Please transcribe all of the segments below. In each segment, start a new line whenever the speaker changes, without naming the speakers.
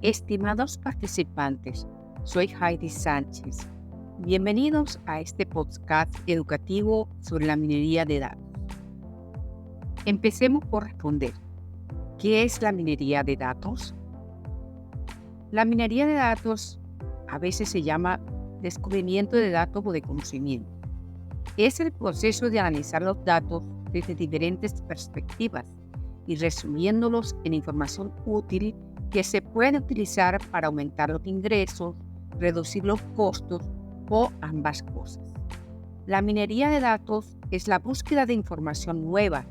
Estimados participantes, soy Heidi Sánchez. Bienvenidos a este podcast educativo sobre la minería de datos. Empecemos por responder. ¿Qué es la minería de datos? La minería de datos a veces se llama descubrimiento de datos o de conocimiento. Es el proceso de analizar los datos desde diferentes perspectivas y resumiéndolos en información útil que se puede utilizar para aumentar los ingresos, reducir los costos o ambas cosas. La minería de datos es la búsqueda de información nueva,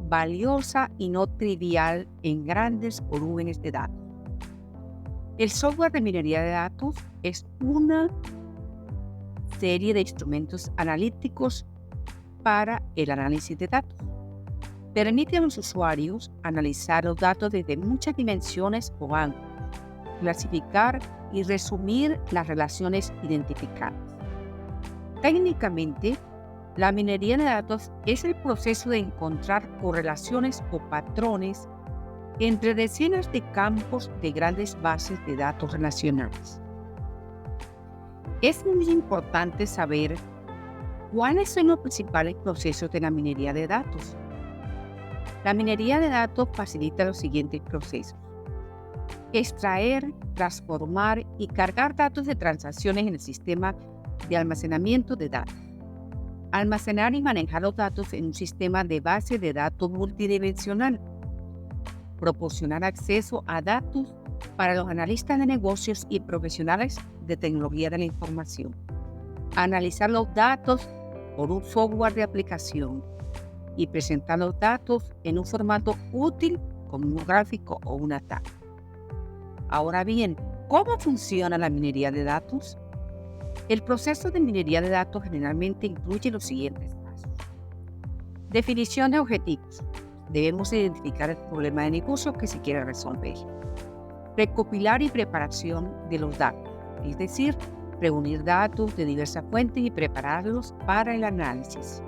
valiosa y no trivial en grandes volúmenes de datos. El software de minería de datos es una serie de instrumentos analíticos para el análisis de datos. Permite a los usuarios analizar los datos desde muchas dimensiones o ángulos, clasificar y resumir las relaciones identificadas. Técnicamente, la minería de datos es el proceso de encontrar correlaciones o patrones entre decenas de campos de grandes bases de datos relacionales. Es muy importante saber cuáles son los principales procesos de la minería de datos. La minería de datos facilita los siguientes procesos: extraer, transformar y cargar datos de transacciones en el sistema de almacenamiento de datos. Almacenar y manejar los datos en un sistema de base de datos multidimensional. Proporcionar acceso a datos para los analistas de negocios y profesionales de tecnología de la información. Analizar los datos por un software de aplicación y presentar los datos en un formato útil como un gráfico o una tabla. Ahora bien, ¿cómo funciona la minería de datos? El proceso de minería de datos generalmente incluye los siguientes pasos. Definición de objetivos. Debemos identificar el problema de negocio que se quiere resolver. Recopilar y preparación de los datos, es decir, reunir datos de diversas fuentes y prepararlos para el análisis.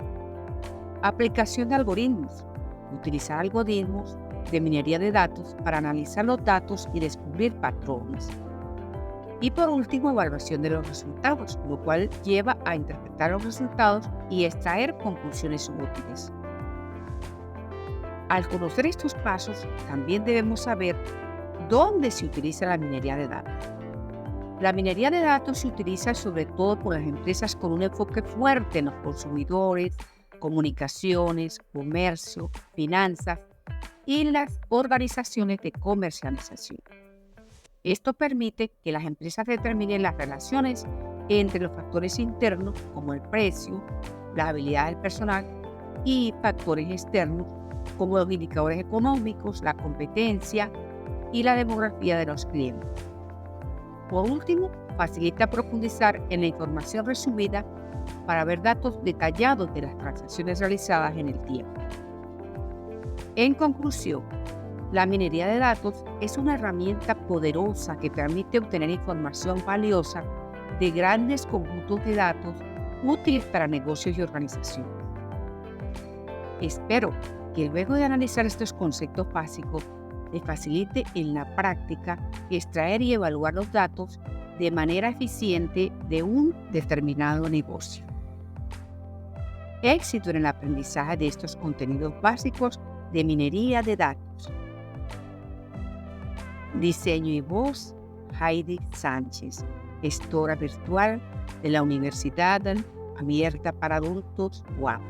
Aplicación de algoritmos. Utilizar algoritmos de minería de datos para analizar los datos y descubrir patrones. Y por último, evaluación de los resultados, lo cual lleva a interpretar los resultados y extraer conclusiones útiles. Al conocer estos pasos, también debemos saber dónde se utiliza la minería de datos. La minería de datos se utiliza sobre todo por las empresas con un enfoque fuerte en los consumidores, comunicaciones, comercio, finanzas y las organizaciones de comercialización. Esto permite que las empresas determinen las relaciones entre los factores internos como el precio, la habilidad del personal y factores externos como los indicadores económicos, la competencia y la demografía de los clientes. Por último, facilita profundizar en la información resumida para ver datos detallados de las transacciones realizadas en el tiempo. En conclusión, la minería de datos es una herramienta poderosa que permite obtener información valiosa de grandes conjuntos de datos útiles para negocios y organizaciones. Espero que luego de analizar estos conceptos básicos, les facilite en la práctica extraer y evaluar los datos de manera eficiente de un determinado negocio. Éxito en el aprendizaje de estos contenidos básicos de minería de datos. Diseño y voz, Heidi Sánchez, gestora virtual de la Universidad Abierta para Adultos, UAM.